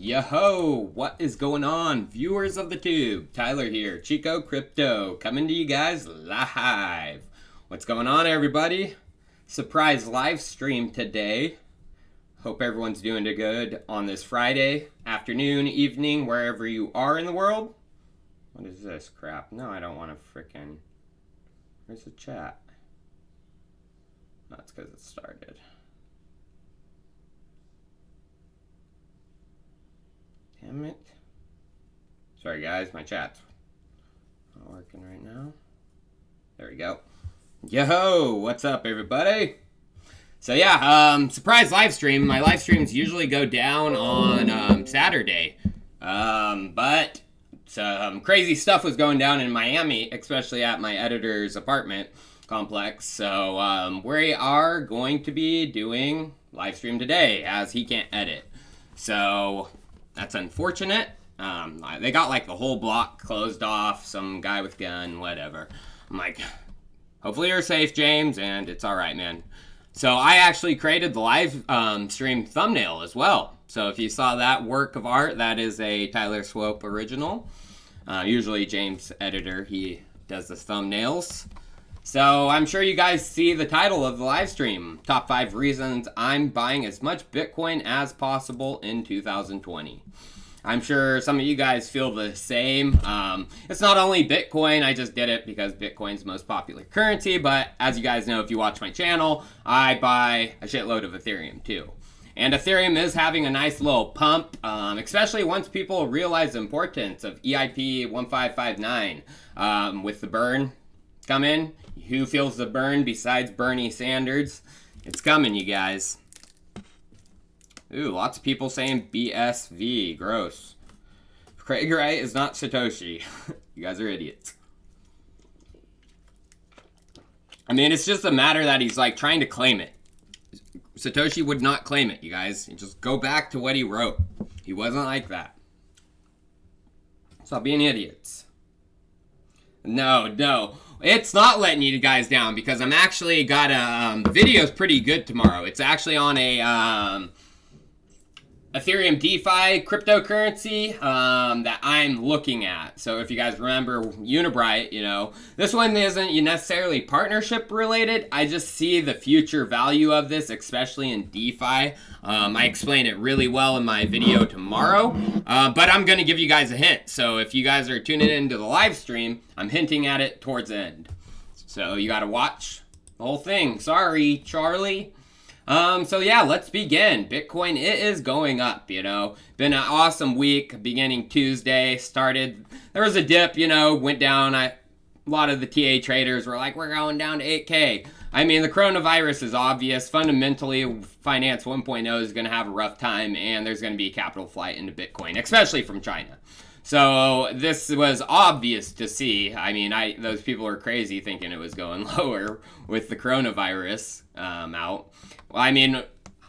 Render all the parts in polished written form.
Yo-ho! What is going on, viewers of the tube? Tyler here, Chico Crypto, coming to you guys live. What's going on, everybody? Surprise live stream today. Hope everyone's doing good on this Friday afternoon, evening, wherever you are in the world. What is this crap? No, I don't want to frickin'... Where's the chat? That's because it started. Damn it. Sorry guys, my chat's not working right now. There we go. Yo-ho! What's up, everybody? So yeah, surprise live stream. My live streams usually go down on Saturday. But some crazy stuff was going down in Miami, especially at my editor's apartment complex. So we are going to be doing live stream today as he can't edit. So that's unfortunate. They got like the whole block closed off, some guy with gun, whatever. I'm like, hopefully you're safe, James, and it's all right, man. So I actually created the live stream thumbnail as well. So if you saw that work of art, that is a tylerswope original. Usually James, editor, he does the thumbnails. So I'm sure you guys see the title of the live stream. Top 5 reasons I'm buying as much Bitcoin as possible in 2020. I'm sure some of you guys feel the same. It's not only Bitcoin, I just did it because Bitcoin's the most popular currency, but as you guys know, if you watch my channel, I buy a shitload of Ethereum too. And Ethereum is having a nice little pump, especially once people realize the importance of EIP 1559 with the burn come in. Who feels the burn besides Bernie Sanders? It's coming, you guys. Ooh, lots of people saying BSV. Gross. Craig Wright is not Satoshi. You guys are idiots. I mean, it's just a matter that he's like trying to claim it. Satoshi would not claim it, you guys. You just go back to what he wrote. He wasn't like that. Stop being idiots. No. It's not letting you guys down because I'm actually got a... the video's pretty good tomorrow. It's actually on a... Ethereum DeFi cryptocurrency that I'm looking at. So if you guys remember Unibright, you know, this one isn't necessarily partnership related. I just see the future value of this, especially in DeFi. I explain it really well in my video tomorrow, but I'm going to give you guys a hint. So if you guys are tuning into the live stream, I'm hinting at it towards the end. So you got to watch the whole thing. Sorry, Charlie. So yeah, let's begin. Bitcoin, it is going up, you know. Been an awesome week, beginning Tuesday, there was a dip, you know, went down. A lot of the TA traders were like, we're going down to 8K. I mean, the coronavirus is obvious. Fundamentally, Finance 1.0 is going to have a rough time, and there's going to be a capital flight into Bitcoin, especially from China. So this was obvious to see. I mean, those people were crazy thinking it was going lower with the coronavirus out. Well, I mean,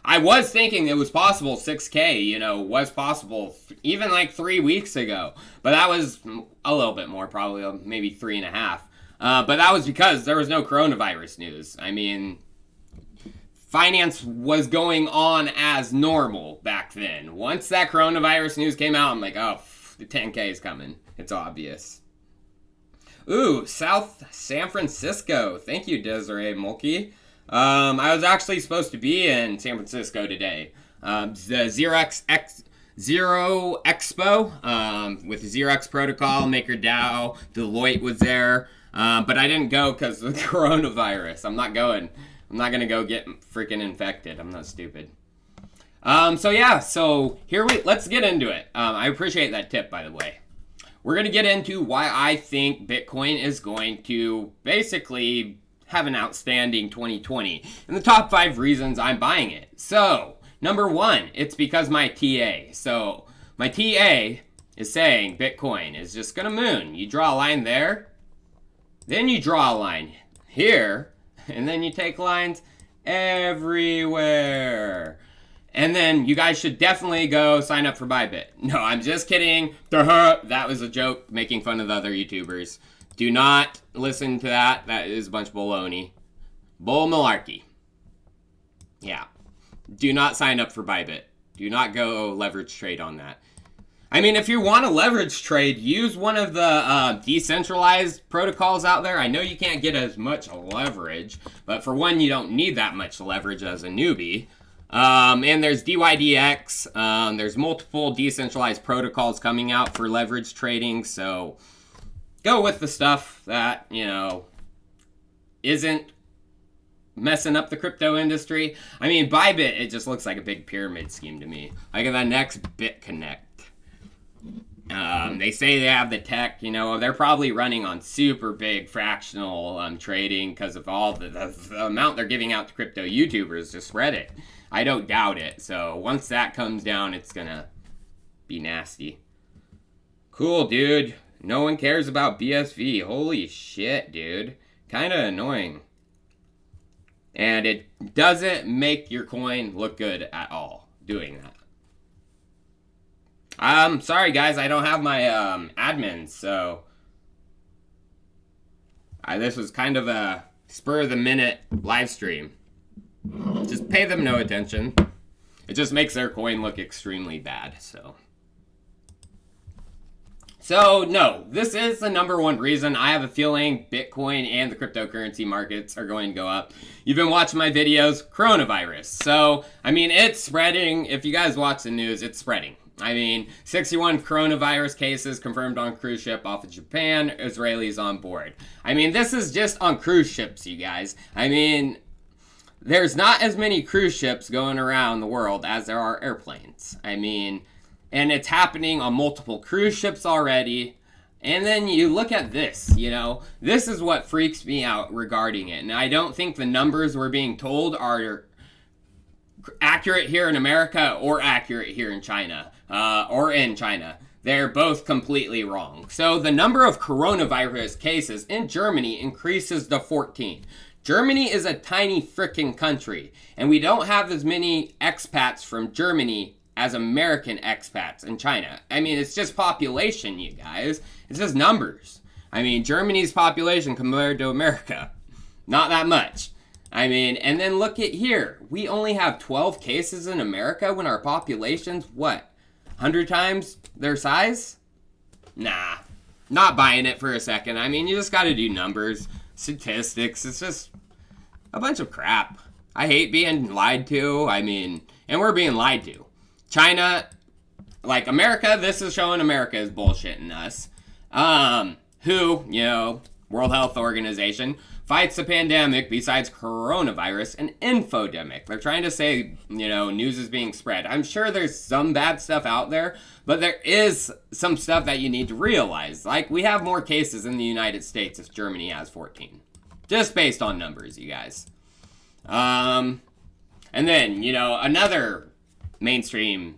I was thinking it was possible 6K, you know, was possible even like 3 weeks ago. But that was a little bit more, probably maybe 3.5. But that was because there was no coronavirus news. I mean, finance was going on as normal back then. Once that coronavirus news came out, I'm like, oh, the 10K is coming. It's obvious. Ooh, South San Francisco. Thank you, Desiree Mulkey. I was actually supposed to be in San Francisco today. The Zero Expo with the Zero X Protocol, MakerDAO, Deloitte was there. But I didn't go because of the coronavirus. I'm not going. I'm not going to go get freaking infected. I'm not stupid. So yeah, let's get into it. I appreciate that tip, by the way. We're going to get into why I think Bitcoin is going to basically have an outstanding 2020 and the top 5 reasons I'm buying it. So, number 1, it's because my TA. So, my TA is saying Bitcoin is just going to moon. You draw a line there, then you draw a line here, and then you take lines everywhere. And then you guys should definitely go sign up for Bybit. No, I'm just kidding. That was a joke making fun of the other YouTubers. Do not listen to that. That is a bunch of baloney. Bull malarkey. Yeah. Do not sign up for Bybit. Do not go leverage trade on that. I mean, if you want to leverage trade, use one of the decentralized protocols out there. I know you can't get as much leverage, but for one, you don't need that much leverage as a newbie. And there's DYDX. There's multiple decentralized protocols coming out for leverage trading. So go with the stuff that, you know, isn't messing up the crypto industry. I mean, Bybit, it just looks like a big pyramid scheme to me. Like the next BitConnect. They say they have the tech, you know, they're probably running on super big fractional trading because of all the amount they're giving out to crypto YouTubers to spread it. I don't doubt it. So once that comes down, it's gonna be nasty. Cool, dude. No one cares about BSV. Holy shit, dude. Kind of annoying. And it doesn't make your coin look good at all doing that. Sorry guys, I don't have my admins, so this was kind of a spur of the minute live stream. Just pay them no attention. It just makes their coin look extremely bad, so. So, no, this is the #1 reason I have a feeling Bitcoin and the cryptocurrency markets are going to go up. You've been watching my videos, coronavirus. So, I mean, it's spreading. If you guys watch the news, it's spreading. I mean, 61 coronavirus cases confirmed on cruise ship off of Japan, Israelis on board. I mean, this is just on cruise ships, you guys. I mean, there's not as many cruise ships going around the world as there are airplanes. I mean, and it's happening on multiple cruise ships already. And then you look at this, you know, this is what freaks me out regarding it. And I don't think the numbers we're being told are accurate here in America or accurate here in China, or in China. They're both completely wrong. So the number of coronavirus cases in Germany increases to 14. Germany is a tiny freaking country, and we don't have as many expats from Germany as American expats in China. I mean, it's just population, you guys. It's just numbers. I mean, Germany's population compared to America, not that much. I mean, and then look at here. We only have 12 cases in America when our population's, what, 100 times their size? Nah, not buying it for a second. I mean, you just got to do numbers, statistics. It's just a bunch of crap. I hate being lied to. I mean, and we're being lied to. China, like America, this is showing America is bullshitting us. Who, you know, World Health Organization, fights the pandemic besides coronavirus and infodemic. They're trying to say, you know, news is being spread. I'm sure there's some bad stuff out there, but there is some stuff that you need to realize. Like, we have more cases in the United States if Germany has 14. Just based on numbers, you guys. And then, you know, another mainstream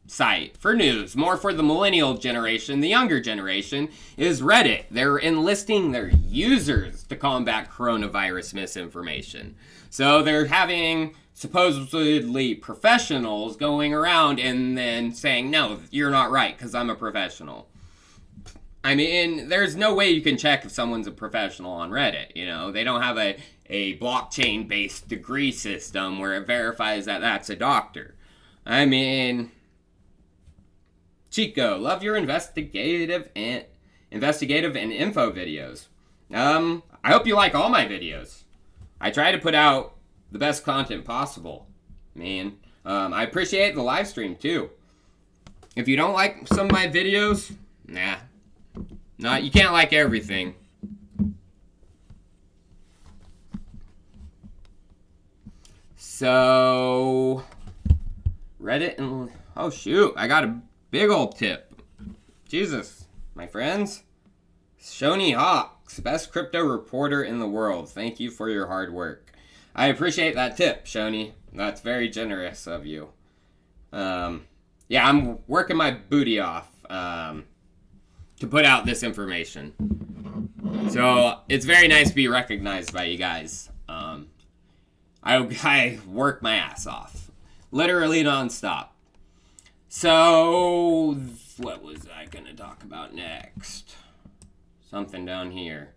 site for news, more for the millennial generation, the younger generation, is Reddit. They're enlisting their users to combat coronavirus misinformation. So they're having supposedly professionals going around and then saying, no, you're not right because I'm a professional. I mean, there's no way you can check if someone's a professional on Reddit. You know, they don't have a blockchain-based degree system where it verifies that that's a doctor. I mean, Chico, love your investigative and info videos. I hope you like all my videos. I try to put out the best content possible, man. I appreciate the live stream too. If you don't like some of my videos, you can't like everything. So, Reddit and, oh shoot, I got a big old tip. Jesus, my friends. Shoni Hawks, best crypto reporter in the world. Thank you for your hard work. I appreciate that tip, Shoni. That's very generous of you. Yeah, I'm working my booty off to put out this information. So it's very nice to be recognized by you guys. I work my ass off. Literally nonstop. So, what was I going to talk about next? Something down here.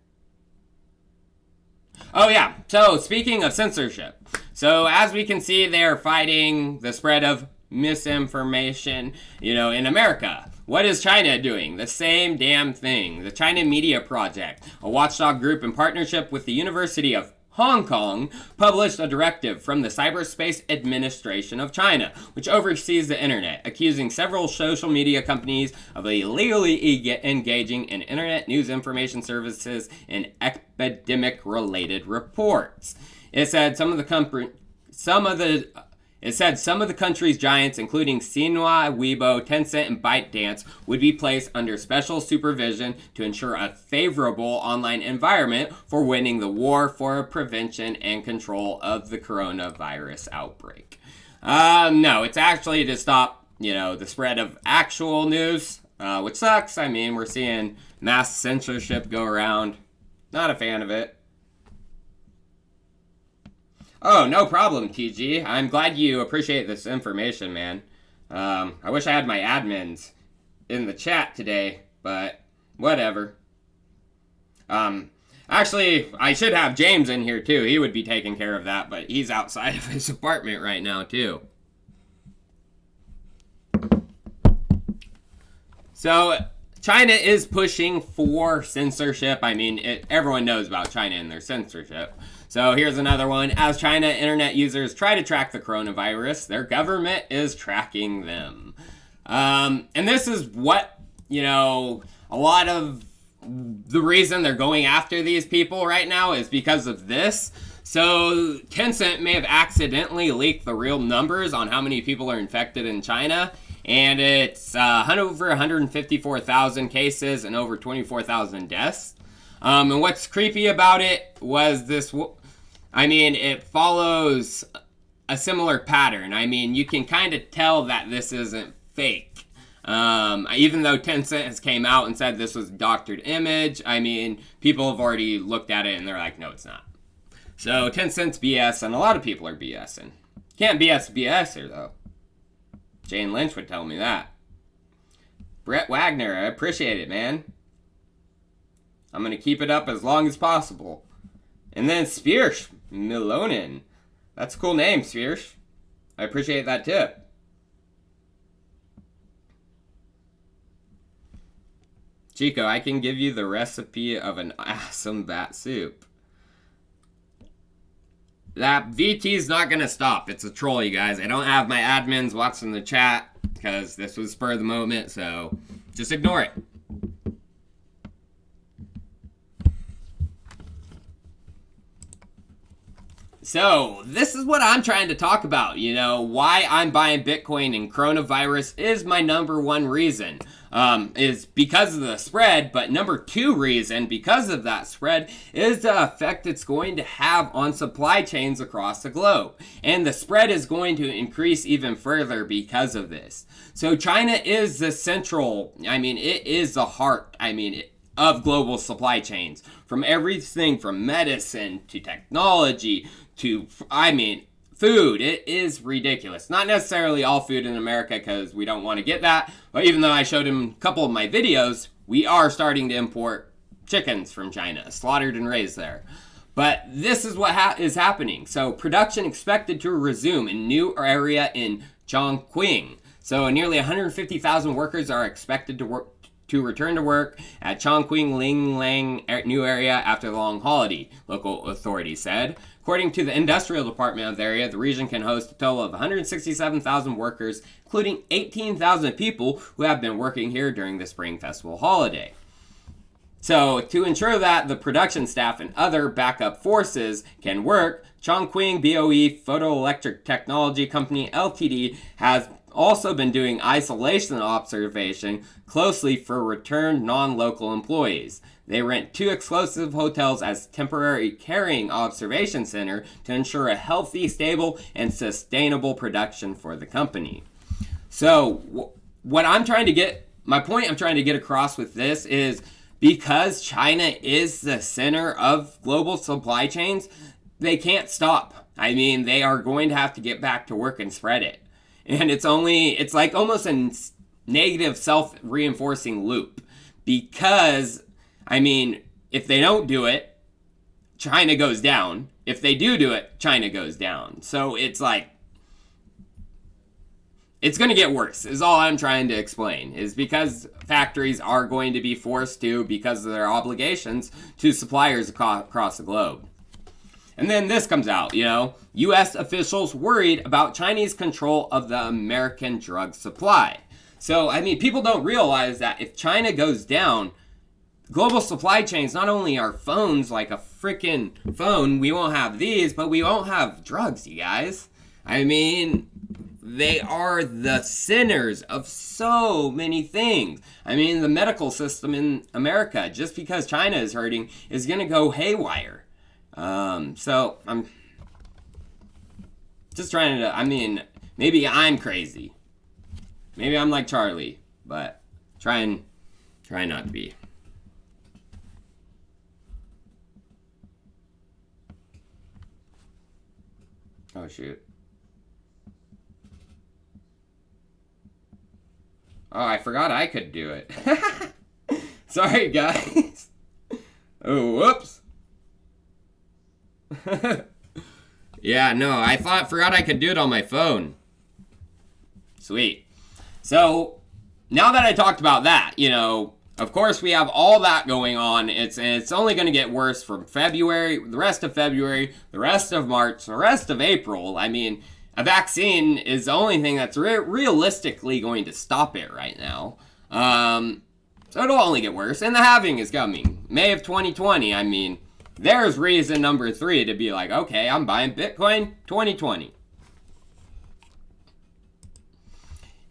Oh yeah, so speaking of censorship. So as we can see, they're fighting the spread of misinformation, in America. What is China doing? The same damn thing. The China Media Project, a watchdog group in partnership with the University of Hong Kong, published a directive from the Cyberspace Administration of China, which oversees the internet, accusing several social media companies of illegally engaging in internet news information services and epidemic-related reports. It said some of the country's giants, including Xinhua, Weibo, Tencent, and ByteDance, would be placed under special supervision to ensure a favorable online environment for winning the war for prevention and control of the coronavirus outbreak. No, it's actually to stop, the spread of actual news, which sucks. I mean, we're seeing mass censorship go around. Not a fan of it. Oh, no problem, TG. I'm glad you appreciate this information, man. I wish I had my admins in the chat today, but whatever. Actually, I should have James in here, too. He would be taking care of that, but he's outside of his apartment right now, too. So, China is pushing for censorship. I mean, everyone knows about China and their censorship. So here's another one. As China internet users try to track the coronavirus, their government is tracking them. And this is what, a lot of the reason they're going after these people right now is because of this. So Tencent may have accidentally leaked the real numbers on how many people are infected in China. And it's over 154,000 cases and over 24,000 deaths. And what's creepy about it was this... it follows a similar pattern. You can kind of tell that this isn't fake. Even though Tencent has came out and said this was a doctored image, people have already looked at it and they're like, no, it's not. So Tencent's BS, and a lot of people are BSing. Can't BSer, though. Jane Lynch would tell me that. Brett Wagner, I appreciate it, man. I'm going to keep it up as long as possible. And then Spears Milonin. That's a cool name, Spears. I appreciate that tip. Chico, I can give you the recipe of an awesome bat soup. That VT is not going to stop. It's a troll, you guys. I don't have my admins watching the chat because this was spur of the moment, so just ignore it. So, this is what I'm trying to talk about, why I'm buying Bitcoin, and coronavirus is my number one reason. Is because of the spread, but number two reason, because of that spread, is the effect it's going to have on supply chains across the globe. And the spread is going to increase even further because of this. So China is the central, it is the heart, of global supply chains. From everything from medicine to technology to, food. It is ridiculous. Not necessarily all food in America because we don't want to get that. But even though I showed him a couple of my videos, we are starting to import chickens from China, slaughtered and raised there. But this is what is happening. So production expected to resume in new area in Chongqing. So nearly 150,000 workers are expected to return to work at Chongqing Linglang new area after the long holiday, local authorities said. According to the industrial department of the area, the region can host a total of 167,000 workers, including 18,000 people who have been working here during the Spring Festival holiday. So, to ensure that the production staff and other backup forces can work, Chongqing BOE Photoelectric Technology Company Ltd. has also been doing isolation observation closely for returned non-local employees. They rent 2 exclusive hotels as temporary carrying observation center to ensure a healthy, stable, and sustainable production for the company. So, what I'm trying to get, my point I'm trying to get across with this is because China is the center of global supply chains, they can't stop. They are going to have to get back to work and spread it. And it's like almost a negative self-reinforcing loop. Because, if they don't do it, China goes down. If they do it, China goes down. So it's like, it's going to get worse, is all I'm trying to explain, is because factories are going to be forced to, because of their obligations to suppliers across the globe. And then this comes out, U.S. officials worried about Chinese control of the American drug supply. So, I mean, people don't realize that if China goes down, global supply chains, not only are phones, like a freaking phone, we won't have these, but we won't have drugs, you guys. I mean, they are the sinners of so many things. I mean, the medical system in America, just because China is hurting, is going to go haywire. So I'm just trying to, I mean, maybe I'm crazy. Maybe I'm like Charlie, but try not to be. Oh, shoot. Oh, I forgot I could do it. Sorry, guys. Oh, whoops. Yeah, no, I forgot I could do it on my phone. Sweet. So, now that I talked about that, of course we have all that going on. It's only going to get worse from February, the rest of February, the rest of March, the rest of April. I mean, a vaccine is the only thing that's realistically going to stop it right now. So it'll only get worse. And the halving is coming. May of 2020. I mean, there's reason number 3 to be like, okay, I'm buying Bitcoin 2020.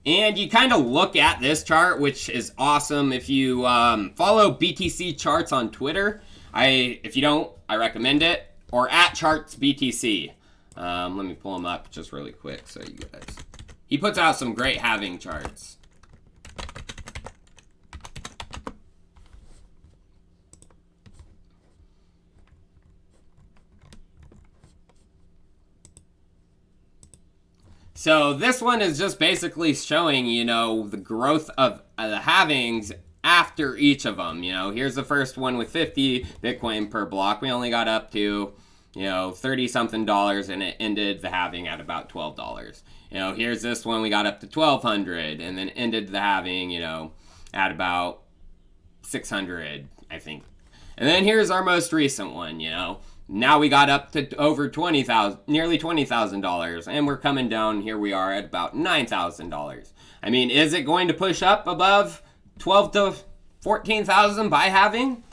And you kind of look at this chart, which is awesome. If you follow BTC charts on Twitter, if you don't, I recommend it. Or at chartsbtc. Let me pull him up just really quick so you guys. He puts out some great halving charts. So this one is just basically showing, the growth of the halvings after each of them. Here's the first one with 50 Bitcoin per block. We only got up to, $30-something, and it ended the halving at about $12. Here's this one, we got up to 1,200, and then ended the halving, at about 600, I think. And then here's our most recent one, Now we got up to over $20,000, nearly $20,000, and we're coming down. Here we are at about $9,000. I mean, is it going to push up above 12 to 14,000 by halving?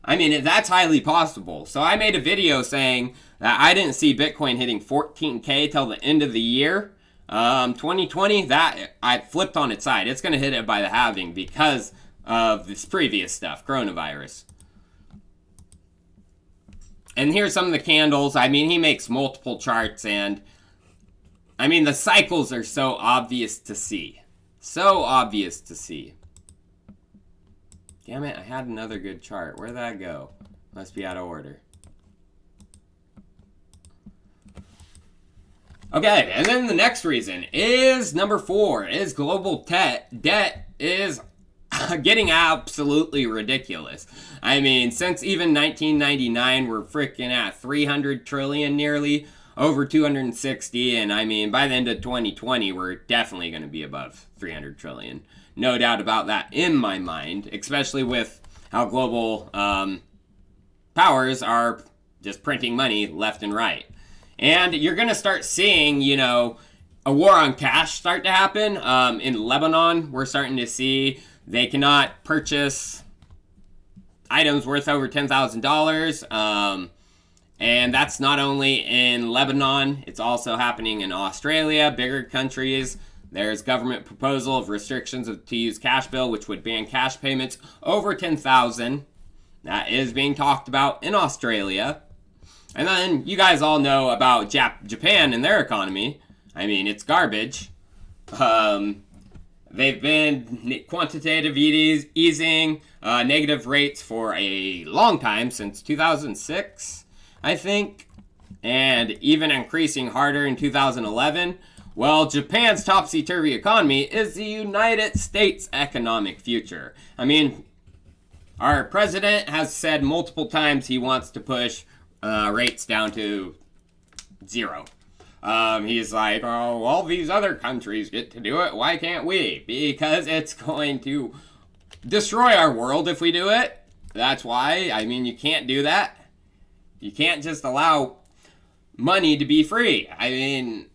I mean, that's highly possible. So I made a video saying that I didn't see Bitcoin hitting 14K till the end of the year. 2020, that I flipped on its side. It's going to hit it by the halving because of this previous stuff, coronavirus. And here's some of the candles. I mean, he makes multiple charts, and I mean, the cycles are so obvious to see. So obvious to see. Damn it, I had another good chart. Where'd that go? Must be out of order. Okay, and then the next reason is number 4, is global debt is getting absolutely ridiculous. I mean, since even 1999, we're freaking at 300 trillion nearly, over 260, and I mean, by the end of 2020, we're definitely going to be above 300 trillion. No doubt about that in my mind, especially with how global powers are just printing money left and right. And you're going to start seeing, a war on cash start to happen. In Lebanon, we're starting to see they cannot purchase items worth over $10,000. And that's not only in Lebanon, it's also happening in Australia, bigger countries. There's government proposal of restrictions to use cash bill, which would ban cash payments over $10,000. That is being talked about in Australia. And then you guys all know about Japan and their economy. I mean, it's garbage. They've been quantitative easing, negative rates for a long time, since 2006, I think, and even increasing harder in 2011. Well, Japan's topsy-turvy economy is the United States' economic future. I mean, our president has said multiple times he wants to push rates down to 0. He's like, oh, all these other countries get to do it. Why can't we? Because it's going to destroy our world if we do it. That's why. I mean, you can't do that. You can't just allow money to be free. I mean,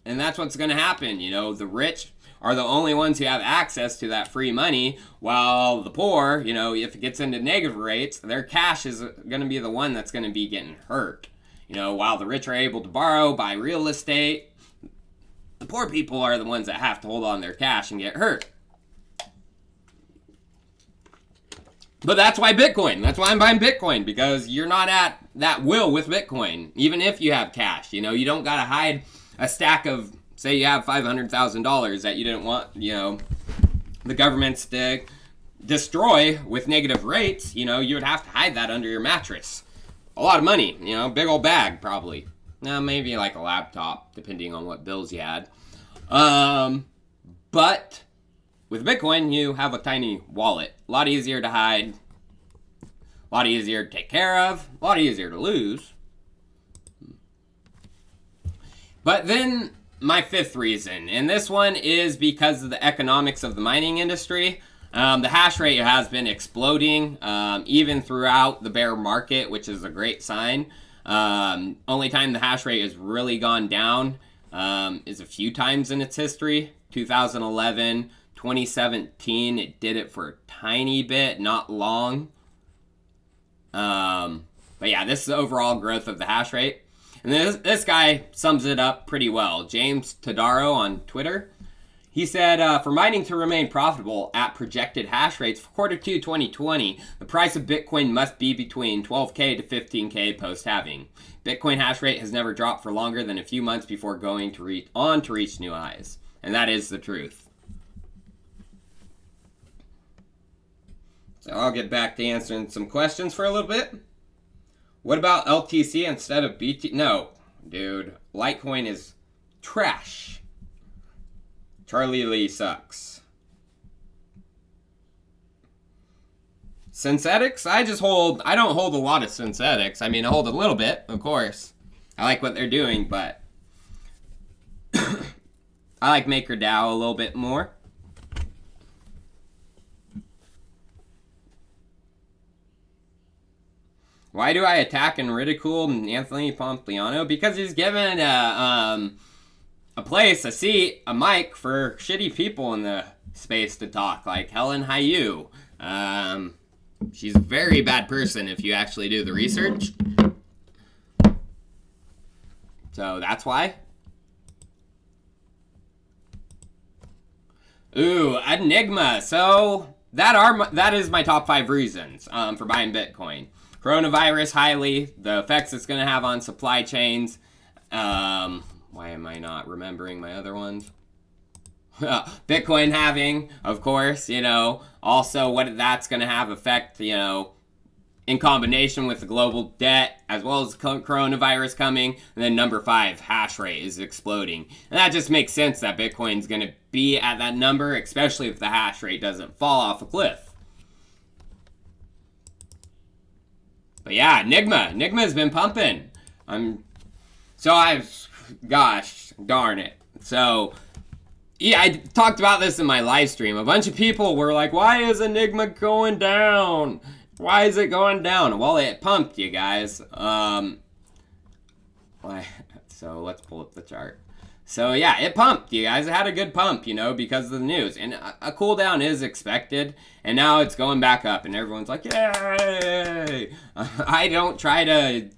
and that's what's going to happen. You know, the rich are the only ones who have access to that free money, while the poor, you know, if it gets into negative rates, their cash is going to be the one that's going to be getting hurt. You know, while the rich are able to borrow, buy real estate, the poor people are the ones that have to hold on their cash and get hurt. But that's why Bitcoin. That's why I'm buying Bitcoin, because you're not at that will with Bitcoin, even if you have cash. You know, you don't got to hide a stack of, say you have $500,000 that you didn't want, you know, the governments to destroy with negative rates. You know, you would have to hide that under your mattress. A lot of money, you know, big old bag probably. Now, maybe like a laptop, depending on what bills you had. But with Bitcoin, you have a tiny wallet. A lot easier to hide. A lot easier to take care of. A lot easier to lose. But then my fifth reason, and this one is because of the economics of the mining industry. The hash rate has been exploding even throughout the bear market, which is a great sign. Only time the hash rate has really gone down is a few times in its history. 2011, 2017, it did it for a tiny bit, not long. But yeah, this is the overall growth of the hash rate. And this guy sums it up pretty well. James Todaro on Twitter. He said, for mining to remain profitable at projected hash rates for quarter 2 2020, the price of Bitcoin must be between 12K to 15K post-halving. Bitcoin hash rate has never dropped for longer than a few months before going to reach new highs. And that is the truth. So I'll get back to answering some questions for a little bit. What about LTC instead of BT? No, dude. Litecoin is trash. Charlie Lee sucks. Synthetics? I don't hold a lot of synthetics. I mean, I hold a little bit, of course. I like what they're doing, but I like MakerDAO a little bit more. Why do I attack and ridicule Anthony Pompliano? Because he's given a place, a seat, a mic for shitty people in the space to talk, like Helen Hayu. She's a very bad person if you actually do the research. So that's why. Ooh, Enigma. So that is my top 5 reasons for buying Bitcoin. Coronavirus, highly. The effects it's going to have on supply chains. Why am I not remembering my other ones? Bitcoin halving, of course, you know. Also, what that's going to have effect, you know, in combination with the global debt, as well as coronavirus coming. And then number 5, hash rate is exploding. And that just makes sense that Bitcoin's going to be at that number, especially if the hash rate doesn't fall off a cliff. But yeah, Enigma has been pumping. Gosh darn it. So, yeah, I talked about this in my live stream. A bunch of people were like, why is Enigma going down? Why is it going down? Well, it pumped, you guys. So let's pull up the chart. So yeah, it pumped, you guys. It had a good pump, you know, because of the news. And a cool down is expected. And now it's going back up. And everyone's like, yay! I don't try to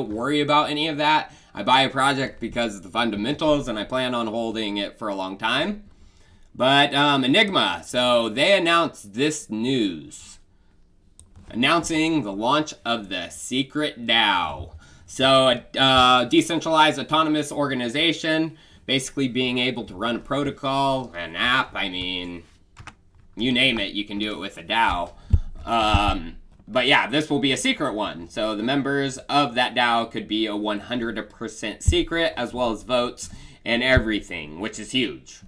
worry about any of that. I buy a project because of the fundamentals. And I plan on holding it for a long time. But Enigma. So they announced this news. Announcing the launch of the SecretDAO. So a decentralized autonomous organization, basically being able to run a protocol, an app, I mean, you name it, you can do it with a DAO. But yeah, this will be a secret one. So the members of that DAO could be a 100% secret, as well as votes and everything, which is huge.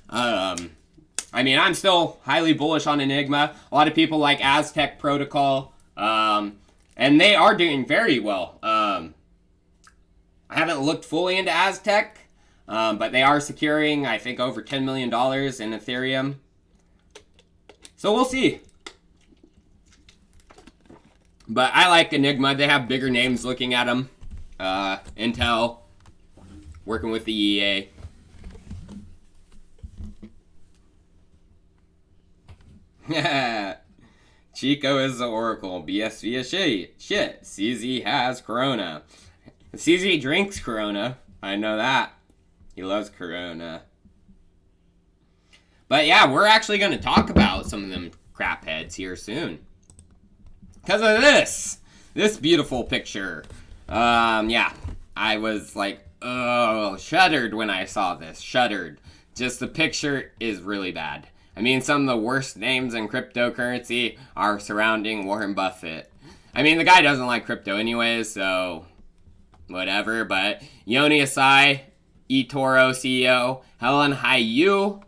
I mean, I'm still highly bullish on Enigma. A lot of people like Aztec Protocol, and they are doing very well. I haven't looked fully into Aztec, but they are securing, I think, over $10 million in Ethereum. So we'll see. But I like Enigma. They have bigger names looking at them. Intel, working with the EA. Chico is the Oracle. BSV is shit. CZ has Corona. CZ drinks Corona. I know that. He loves Corona. But yeah, we're actually going to talk about some of them crap heads here soon. Because of this. This beautiful picture. Yeah. I was like, oh, shuddered when I saw this. Shuddered. Just the picture is really bad. I mean, some of the worst names in cryptocurrency are surrounding Warren Buffett. I mean, the guy doesn't like crypto anyways, so whatever. But Yoni Asai, eToro CEO, Helen Haiyu,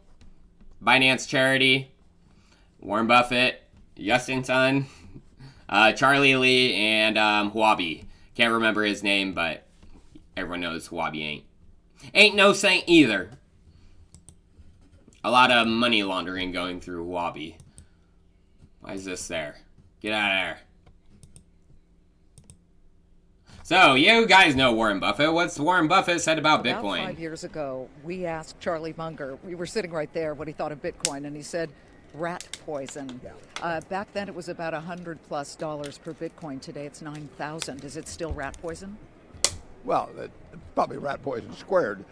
Binance Charity, Warren Buffett, Justin Sun, Charlie Lee, and Huobi. Can't remember his name, but everyone knows Huobi ain't. Ain't no saint either. A lot of money laundering going through Huobi. Why is this there? Get out of there. So, you guys know Warren Buffett. What's Warren Buffett said about Bitcoin? About 5 years ago, we asked Charlie Munger, we were sitting right there, what he thought of Bitcoin, and he said, rat poison. Yeah. Back then, it was about $100+ per Bitcoin. Today, it's 9,000. Is it still rat poison? Well, probably rat poison squared.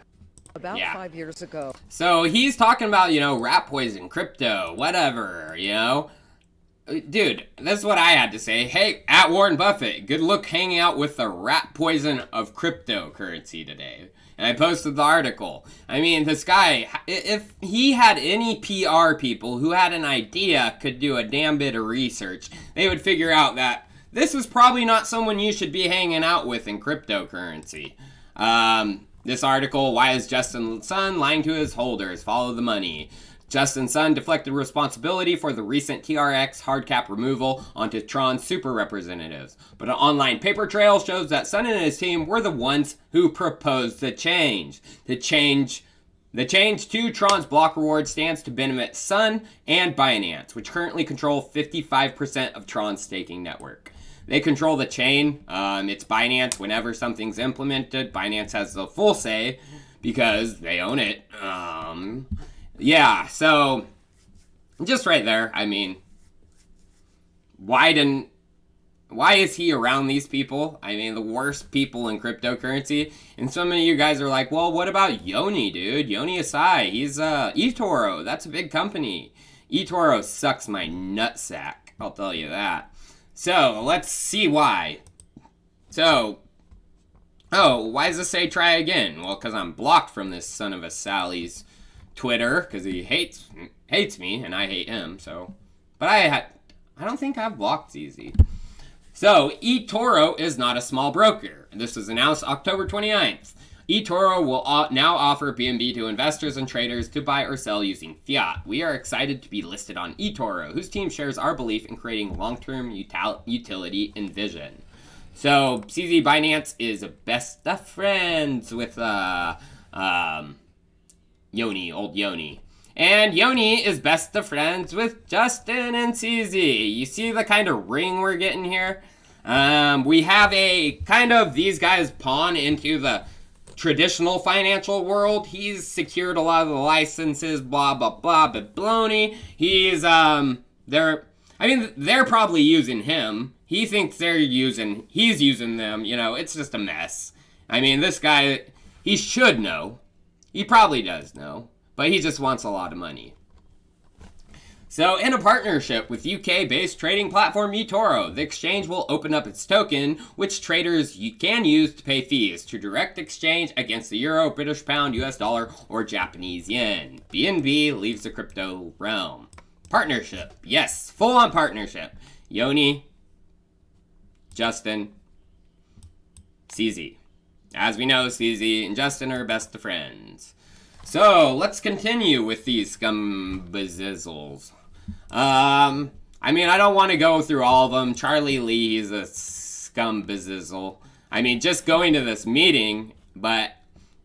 About 5 years ago. So he's talking about, rat poison, crypto, whatever, Dude, that's what I had to say. Hey, at Warren Buffett, good luck hanging out with the rat poison of cryptocurrency today. And I posted the article. I mean, this guy, if he had any PR people who had an idea could do a damn bit of research, they would figure out that this is probably not someone you should be hanging out with in cryptocurrency. This article, why is Justin Sun lying to his holders? Follow the money. Justin Sun deflected responsibility for the recent TRX hard cap removal onto Tron super representatives. But an online paper trail shows that Sun and his team were the ones who proposed the change. The change to Tron's block reward stands to benefit Sun and Binance, which currently control 55% of Tron's staking network. They control the chain. It's Binance. Whenever something's implemented, Binance has the full say because they own it. Yeah, so just right there. I mean, why is he around these people? I mean, the worst people in cryptocurrency. And so many of you guys are like, well, what about Yoni, dude? Yoni Asai. He's eToro. That's a big company. eToro sucks my nutsack. I'll tell you that. So, let's see why. So, why does this say try again? Well, because I'm blocked from this son of a Sally's Twitter, because he hates me, and I hate him, so. But I don't think I've blocked ZZ. So, eToro is not a small broker. This was announced October 29th. eToro will now offer BNB to investors and traders to buy or sell using fiat. We are excited to be listed on eToro, whose team shares our belief in creating long-term utility and vision. So, CZ Binance is best of friends with Yoni, old Yoni. And Yoni is best of friends with Justin and CZ. You see the kind of ring we're getting here? We have a kind of these guys pawn into the traditional financial world. He's secured a lot of the licenses, blah, blah, blah, but baloney. They're probably using him. He thinks he's using them, it's just a mess. I mean, this guy, he should know. He probably does know, but he just wants a lot of money. So, in a partnership with UK-based trading platform eToro, the exchange will open up its token, which traders can use to pay fees to direct exchange against the euro, British pound, US dollar, or Japanese yen. BNB leaves the crypto realm. Partnership. Yes, full-on partnership. Yoni, Justin, CZ. As we know, CZ and Justin are best of friends. So, let's continue with these scumbazizzles. I mean, I don't want to go through all of them. Charlie Lee is a scumbazizzle. I mean, just going to this meeting But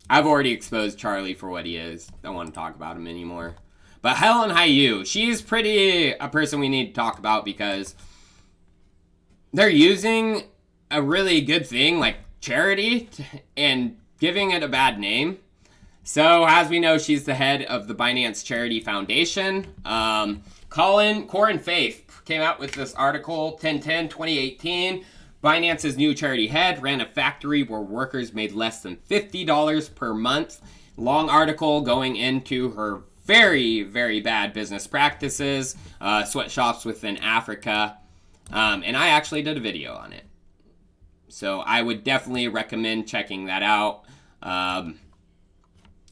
I've already exposed Charlie for what he is. Don't want to talk about him anymore. But Helen Hayu, she's pretty a person we need to talk about because they're using a really good thing like charity and giving it a bad name. So as we know, she's the head of the Binance Charity Foundation. Corin Faith came out with this article, 10/10/2018. Binance's new charity head ran a factory where workers made less than $50 per month. Long article going into her very, very bad business practices, sweatshops within Africa. And I actually did a video on it. So I would definitely recommend checking that out. I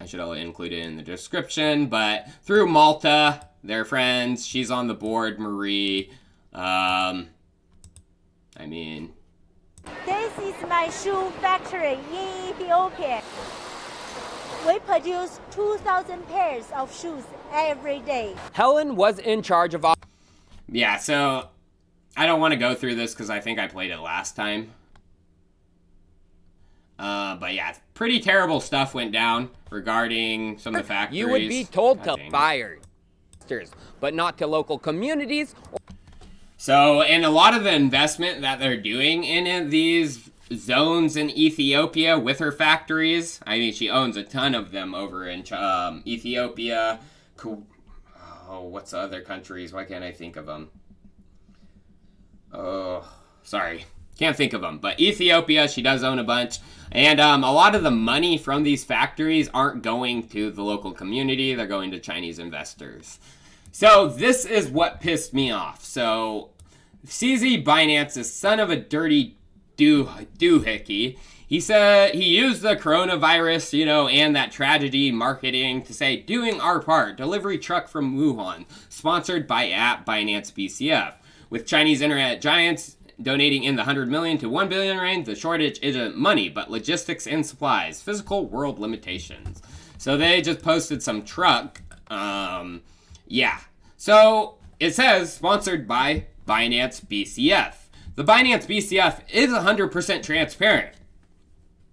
should include it in the description, but through Malta, they're friends. She's on the board, Marie. This is my shoe factory in Ethiopia. We produce 2,000 pairs of shoes every day. Helen was in charge of all... Yeah, so I don't want to go through this because I think I played it last time. But yeah, pretty terrible stuff went down regarding some of the factories. You would be told to fire, but not to local communities. So, and a lot of the investment that they're doing in these zones in Ethiopia with her factories, I mean, she owns a ton of them over in Ethiopia. Oh, what's the other countries? Why can't I think of them? Oh, sorry. Can't think of them. But Ethiopia, she does own a bunch. And a lot of the money from these factories aren't going to the local community. They're going to Chinese investors. So this is what pissed me off. So CZ Binance, the son of a dirty doohickey, he said he used the coronavirus, and that tragedy marketing to say, doing our part, delivery truck from Wuhan, sponsored by Binance BCF. With Chinese internet giants donating in the 100 million to 1 billion range, the shortage isn't money, but logistics and supplies, physical world limitations. So they just posted some truck. Yeah. So it says sponsored by Binance BCF. The Binance BCF is 100% transparent.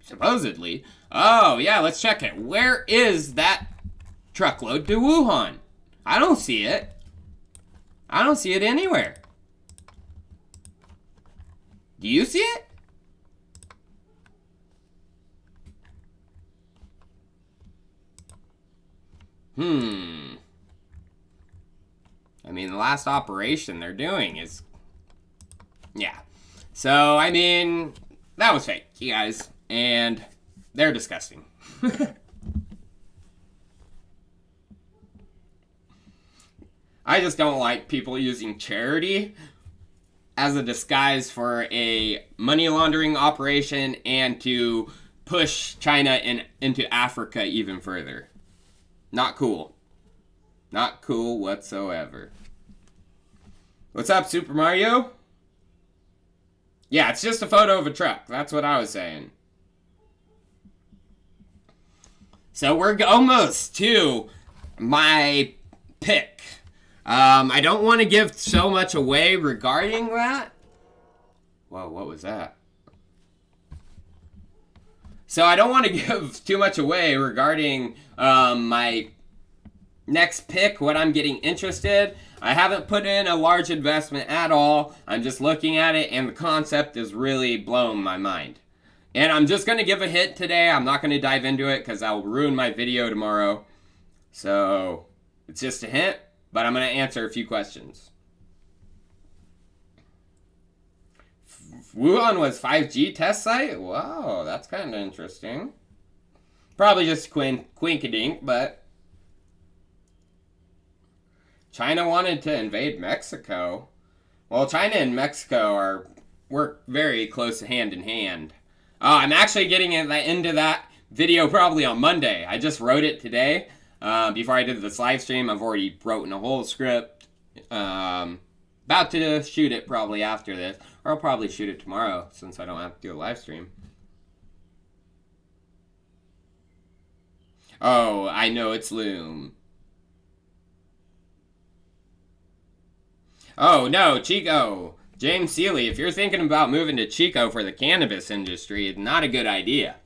Supposedly. Oh, yeah, let's check it. Where is that truckload to Wuhan? I don't see it. I don't see it anywhere. Do you see it? I mean, the last operation they're doing is... Yeah. So, I mean, that was fake, you guys. And they're disgusting. I just don't like people using charity as a disguise for a money laundering operation and to push China into Africa even further. Not cool. Not cool whatsoever. What's up, Super Mario? Yeah, it's just a photo of a truck. That's what I was saying. So we're almost to my pick. I don't want to give so much away regarding that. Whoa, what was that? So I don't want to give too much away regarding my next pick, what I'm getting interested. I haven't put in a large investment at all. I'm just looking at it, and the concept is really blowing my mind. And I'm just going to give a hint today. I'm not going to dive into it because I'll ruin my video tomorrow. So it's just a hint. But I'm going to answer a few questions. Wuhan was 5G test site? Wow, that's kind of interesting. Probably just quinkadink, but... China wanted to invade Mexico. Well, China and Mexico work very close hand in hand. I'm actually getting into that video probably on Monday. I just wrote it today. Before I did this live stream, I've already written a whole script. About to shoot it probably after this. Or I'll probably shoot it tomorrow since I don't have to do a live stream. Oh, I know it's Loom. Oh, no, Chico. James Seeley, if you're thinking about moving to Chico for the cannabis industry, it's not a good idea.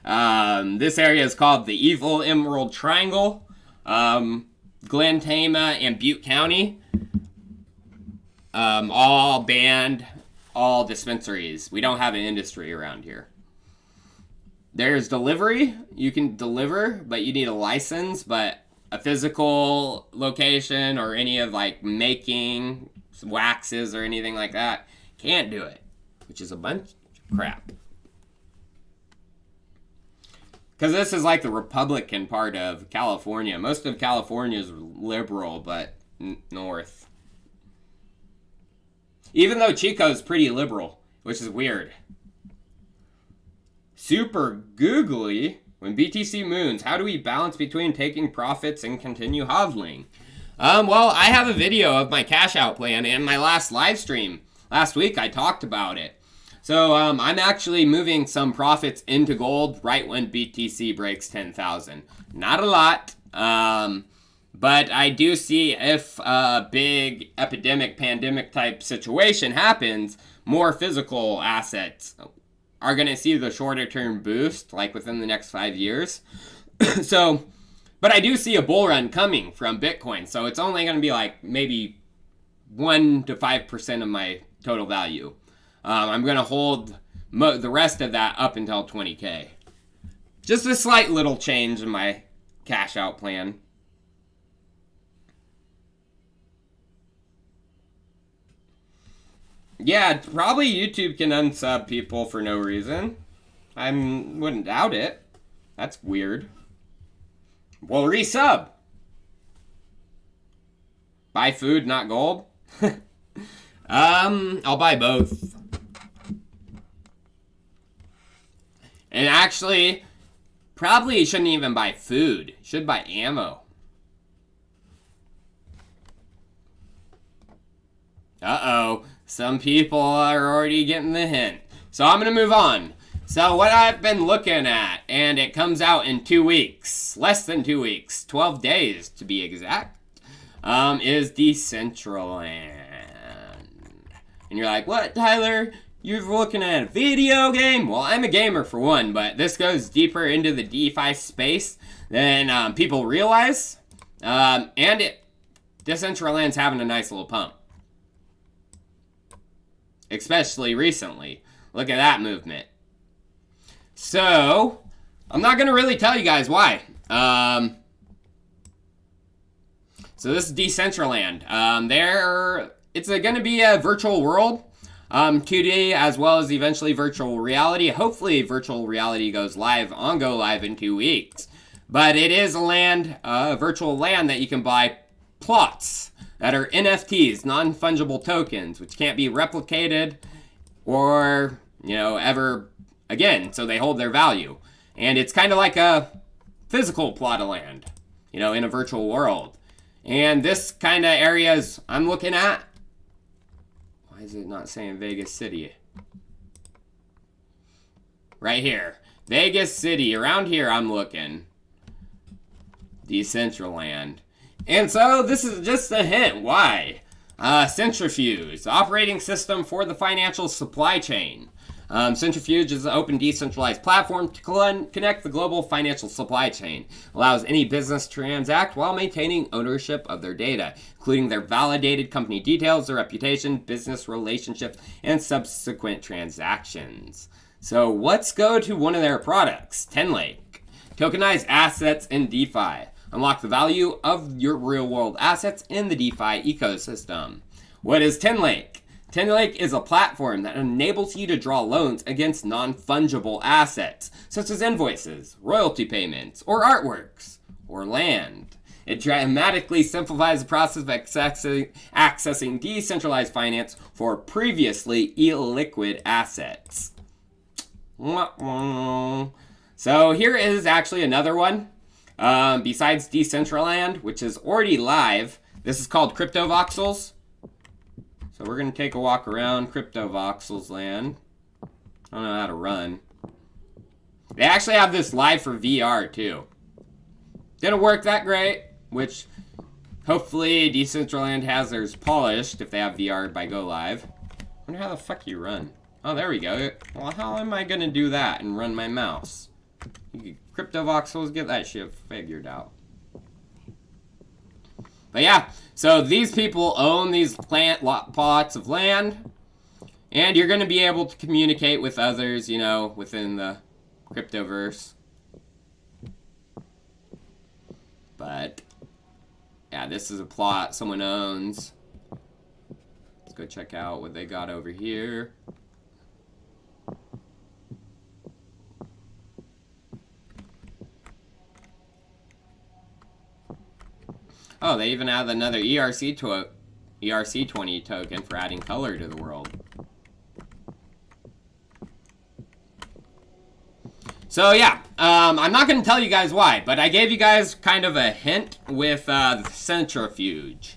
This area is called the Evil Emerald Triangle, Glen Tama and Butte County. All banned, all dispensaries. We don't have an industry around here. There's delivery. You can deliver, but you need a license. But a physical location or any of like making waxes or anything like that, can't do it. Which is a bunch of crap. Because this is like the Republican part of California. Most of California is liberal, but north. Even though Chico's pretty liberal, which is weird. Super googly. When BTC moons, how do we balance between taking profits and continue hodling? Well, I have a video of my cash out plan in my last live stream. Last week I talked about it. So I'm actually moving some profits into gold right when BTC breaks 10,000. Not a lot, but I do see if a big epidemic, pandemic type situation happens, more physical assets are going to see the shorter term boost, like within the next 5 years. So, but I do see a bull run coming from Bitcoin. So it's only going to be like maybe 1 to 5% of my total value. I'm going to hold the rest of that up until 20K. Just a slight little change in my cash out plan. Yeah, probably YouTube can unsub people for no reason. I wouldn't doubt it. That's weird. Well, resub. Buy food, not gold. I'll buy both. And actually, probably shouldn't even buy food. Should buy ammo. Uh-oh. Some people are already getting the hint. So I'm going to move on. So what I've been looking at, and it comes out in 2 weeks. Less than 2 weeks. 12 days to be exact. Is Decentralized. And you're like, what, Tyler? You're looking at a video game? Well, I'm a gamer for one, but this goes deeper into the DeFi space than people realize. Decentraland's having a nice little pump. Especially recently. Look at that movement. So, I'm not going to really tell you guys why. So this is Decentraland. It's going to be a virtual world. 2D as well as eventually virtual reality. Hopefully virtual reality goes live on Go Live in 2 weeks. But it is a virtual land that you can buy plots that are NFTs, non-fungible tokens, which can't be replicated or, ever again. So they hold their value. And it's kind of like a physical plot of land, in a virtual world. And this kind of areas I'm looking at. Why is it not saying Vegas City? Right here. Vegas City. Around here I'm looking. Decentraland. And so this is just a hint. Why? Centrifuge. Operating system for the financial supply chain. Centrifuge is an open decentralized platform to connect the global financial supply chain. Allows any business to transact while maintaining ownership of their data, including their validated company details, their reputation, business relationships, and subsequent transactions. So let's go to one of their products, Tenlake. Tokenize assets in DeFi. Unlock the value of your real-world assets in the DeFi ecosystem. What is Tenlake? Tenlake is a platform that enables you to draw loans against non-fungible assets, such as invoices, royalty payments, or artworks, or land. It dramatically simplifies the process of accessing decentralized finance for previously illiquid assets. So here is actually another one. Besides Decentraland, which is already live, this is called Crypto Voxels. So we're going to take a walk around Crypto Voxels land. I don't know how to run. They actually have this live for VR too. Didn't work that great, which hopefully Decentraland has theirs polished if they have VR by Go Live. I wonder how the fuck you run. Oh, there we go. Well, how am I going to do that and run my mouse? Crypto voxels, get that shit figured out. But yeah, so these people own these plots of land, and you're going to be able to communicate with others, you know, within the cryptoverse. But yeah, this is a plot someone owns. Let's go check out what they got over here. Oh, they even have another ERC20 token for adding color to the world. So yeah, I'm not going to tell you guys why, but I gave you guys kind of a hint with the centrifuge.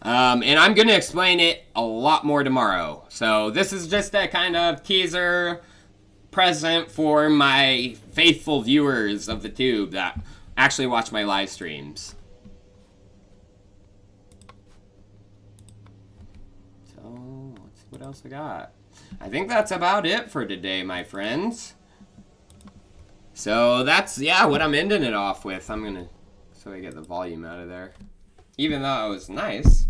And I'm going to explain it a lot more tomorrow. So this is just a kind of teaser present for my faithful viewers of the tube that actually watch my live streams. So, let's see what else I got. I think that's about it for today, my friends. So that's, yeah, what I'm ending it off with. I'm gonna, so I get the volume out of there. Even though it was nice.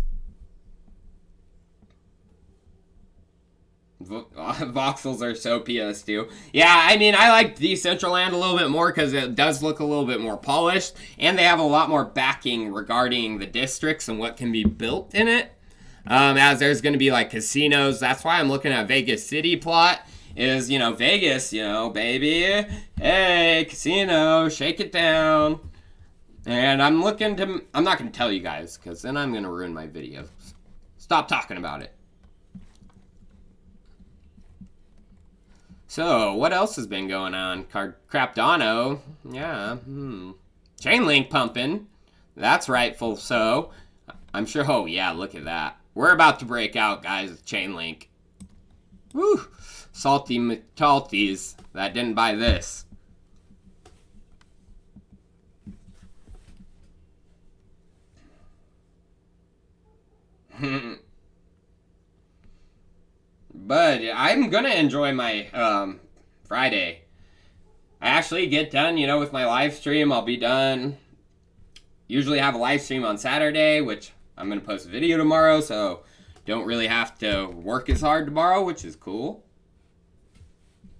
Voxels are so PS2. Yeah, I mean, I like Decentralized a little bit more because it does look a little bit more polished. And they have a lot more backing regarding the districts and what can be built in it. As there's going to be like casinos. That's why I'm looking at Vegas City plot. Is, you know, Vegas, you know, baby. Hey, casino, shake it down. And I'm looking to, I'm not going to tell you guys because then I'm going to ruin my videos. Stop talking about it. So, what else has been going on? Crapdano. Yeah. Chainlink pumping. That's rightful so. I'm sure, oh yeah, look at that. We're about to break out, guys, with Chainlink. Woo! Salty McTalties that didn't buy this. But I'm gonna enjoy my Friday. I actually get done, you know, with my live stream. I'll be done. Usually have a live stream on Saturday, which I'm gonna post a video tomorrow, so don't really have to work as hard tomorrow, which is cool.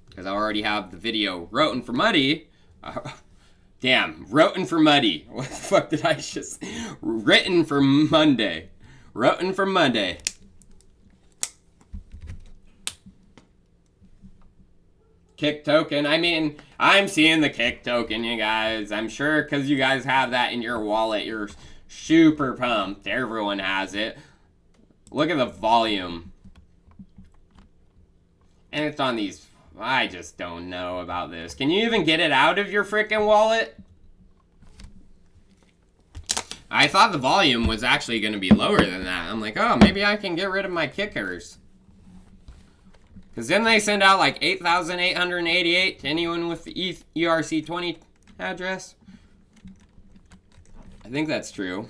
Because I already have the video Roten for Muddy. Damn, Roten for Muddy. What the fuck did I just... Written for Monday. Roten for Monday. Kick token. I mean, I'm seeing the kick token, you guys. I'm sure because you guys have that in your wallet. You're super pumped. Everyone has it. Look at the volume. And it's on these... I just don't know about this. Can you even get it out of your frickin' wallet? I thought the volume was actually going to be lower than that. I'm like, oh, maybe I can get rid of my kickers. Because then they send out like 8,888 to anyone with the ERC20 address. I think that's true.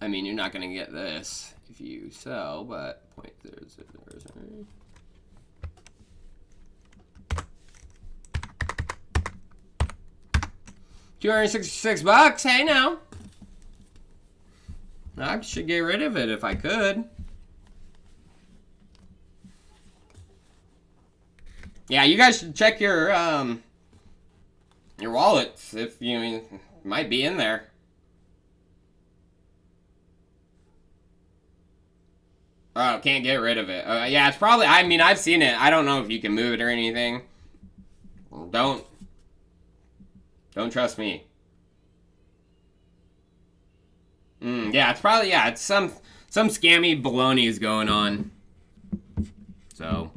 I mean, you're not going to get this if you sell, but 0.000. $266, hey now. I should get rid of it if I could. Yeah, you guys should check your wallets if you might be in there. Oh, can't get rid of it. Yeah, it's probably, I mean, I've seen it. I don't know if you can move it or anything. Don't trust me. Yeah, it's probably, yeah, it's some scammy baloney is going on. So,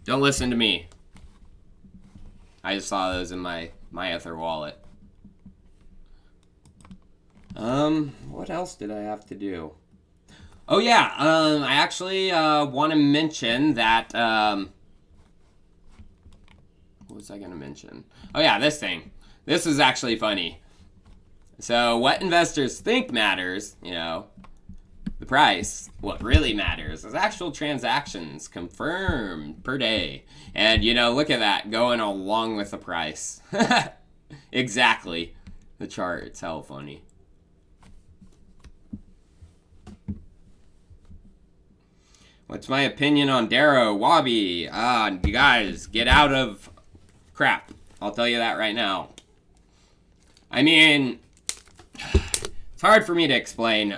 don't listen to me. I just saw those in my Ether wallet. What else did I have to do? Oh yeah, I actually want to mention that, what was I going to mention? Oh yeah, this thing. This is actually funny. So what investors think matters, you know, the price. What really matters is actual transactions confirmed per day. And, you know, look at that, going along with the price. Exactly. The chart, it's hell funny. What's my opinion on Darrow, Wabi? You guys, get out of crap. I'll tell you that right now. I mean, it's hard for me to explain.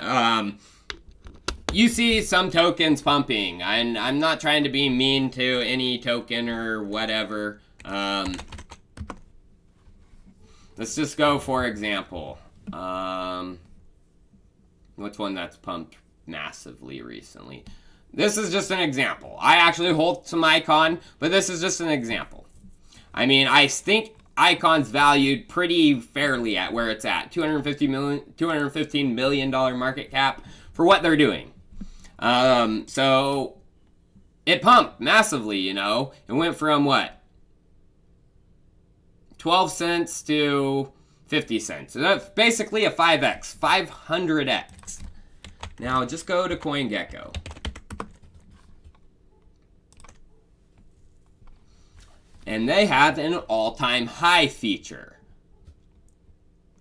You see some tokens pumping, and I'm not trying to be mean to any token or whatever. Let's just go, for example. What's one that's pumped massively recently? This is just an example. I actually hold some Icon, but this is just an example. I mean, I think Icon's valued pretty fairly at where it's at. $215 million market cap for what they're doing. So it pumped massively, you know. It went from what? 12 cents to 50 cents. So that's basically a 5x, 500x. Now just go to CoinGecko. And they have an all-time high feature.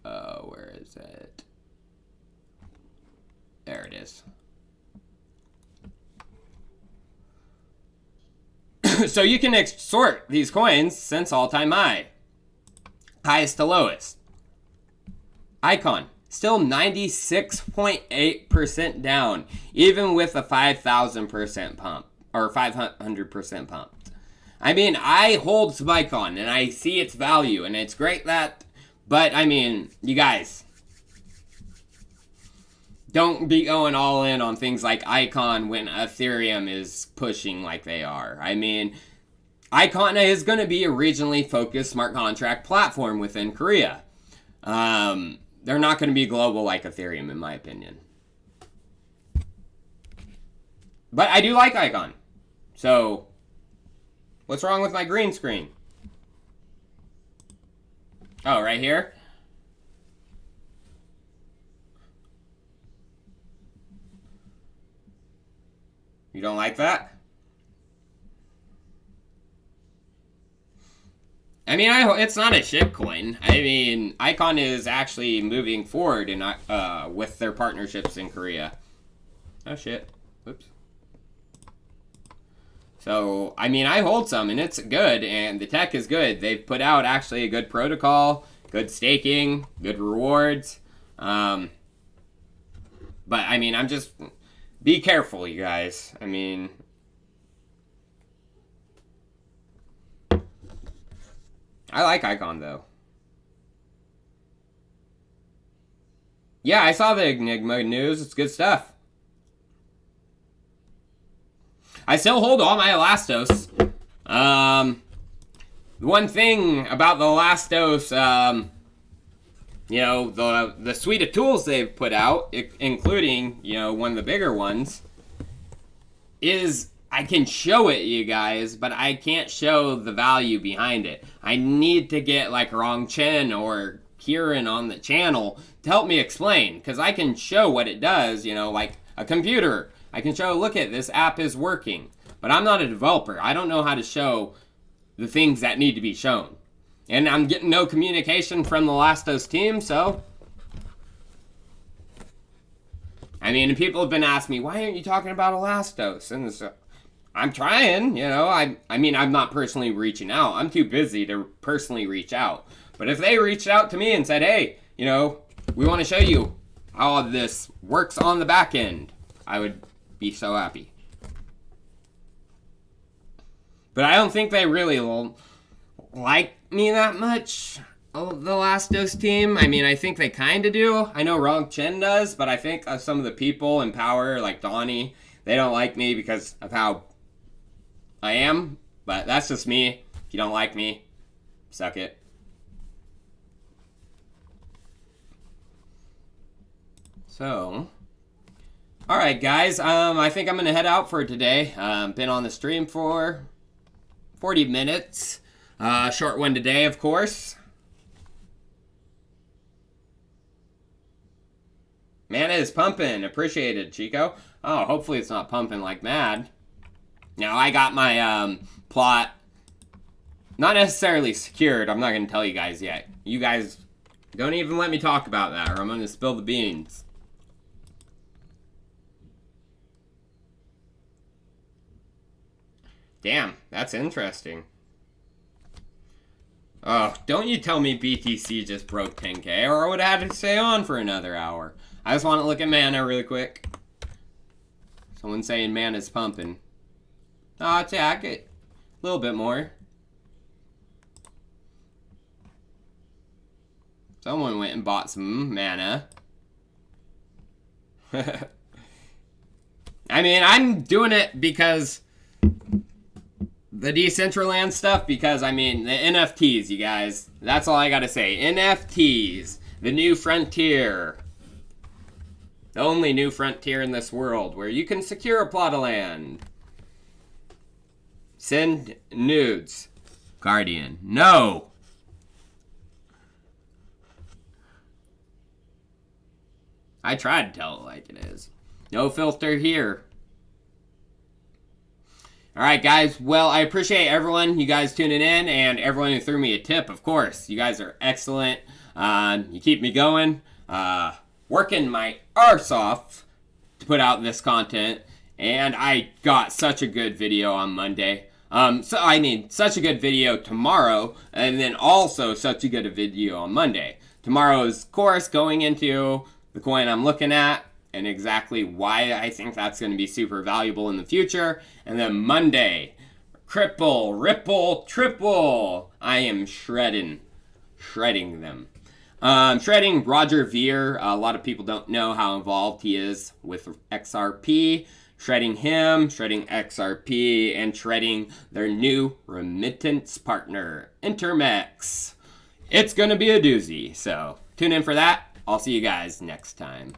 Where is it? There it is. So you can sort these coins since all-time high. Highest to lowest. Icon, still 96.8% down, even with a 5,000% pump, or 500% pump. I mean, I hold some Icon, and I see its value, and it's great that, but, I mean, you guys, don't be going all in on things like Icon when Ethereum is pushing like they are. I mean, Icon is going to be a regionally focused smart contract platform within Korea. They're not going to be global like Ethereum, in my opinion. But I do like Icon, so what's wrong with my green screen? Oh, right here? You don't like that? I mean, it's not a shitcoin. I mean, Icon is actually moving forward in, with their partnerships in Korea. Oh, shit. Whoops. So, I mean, I hold some, and it's good, and the tech is good. They've put out, actually, a good protocol, good staking, good rewards. But, I mean, I'm just... Be careful, you guys. I mean... I like Icon, though. Yeah, I saw the Enigma news. It's good stuff. I still hold all my Elastos. The one thing about the Elastos, you know, the suite of tools they've put out, including, you know, one of the bigger ones, is I can show it, you guys, but I can't show the value behind it. I need to get, like, Rong Chen or Kieran on the channel to help me explain, because I can show what it does, you know, like a computer. I can show, look at this app is working, but I'm not a developer. I don't know how to show the things that need to be shown. And I'm getting no communication from the Lastos team, so... I mean, people have been asking me, why aren't you talking about Elastos? And so, I'm trying, you know. I mean, I'm not personally reaching out. I'm too busy to personally reach out. But if they reached out to me and said, hey, you know, we want to show you how this works on the back end, I would be so happy. But I don't think they really like me that much, the Lastos team. I mean, I think they kind of do. I know Rong Chen does, but I think some of the people in power, like Donnie, they don't like me because of how I am. But that's just me. If you don't like me, suck it. So... Alright guys, I think I'm going to head out for today. Been on the stream for 40 minutes. Short one today, of course. Mana is pumping. Appreciated, Chico. Oh, hopefully it's not pumping like mad. Now, I got my plot not necessarily secured. I'm not going to tell you guys yet. You guys don't even let me talk about that, or I'm going to spill the beans. Damn, that's interesting. Oh, don't you tell me BTC just broke 10K, or I would have had to stay on for another hour. I just want to look at mana really quick. Someone's saying mana's pumping. Oh, attack it. A little bit more. Someone went and bought some mana. I mean, I'm doing it because the Decentralized stuff, because, I mean, the NFTs, you guys. That's all I gotta say. NFTs. The new frontier. The only new frontier in this world where you can secure a plot of land. Send nudes. Guardian. No! I tried to tell it like it is. No filter here. Alright, guys. Well, I appreciate everyone, you guys tuning in, and everyone who threw me a tip, of course. You guys are excellent. You keep me going. Working my arse off to put out this content, and I got such a good video on Monday. Such a good video tomorrow, and then also such a good video on Monday. Tomorrow's, of course, going into the coin I'm looking at, and exactly why I think that's going to be super valuable in the future. And then Monday, triple, ripple, triple. I am shredding them. Shredding Roger Ver. A lot of people don't know how involved he is with XRP. Shredding him, shredding XRP, and shredding their new remittance partner, Intermex. It's going to be a doozy, so tune in for that. I'll see you guys next time.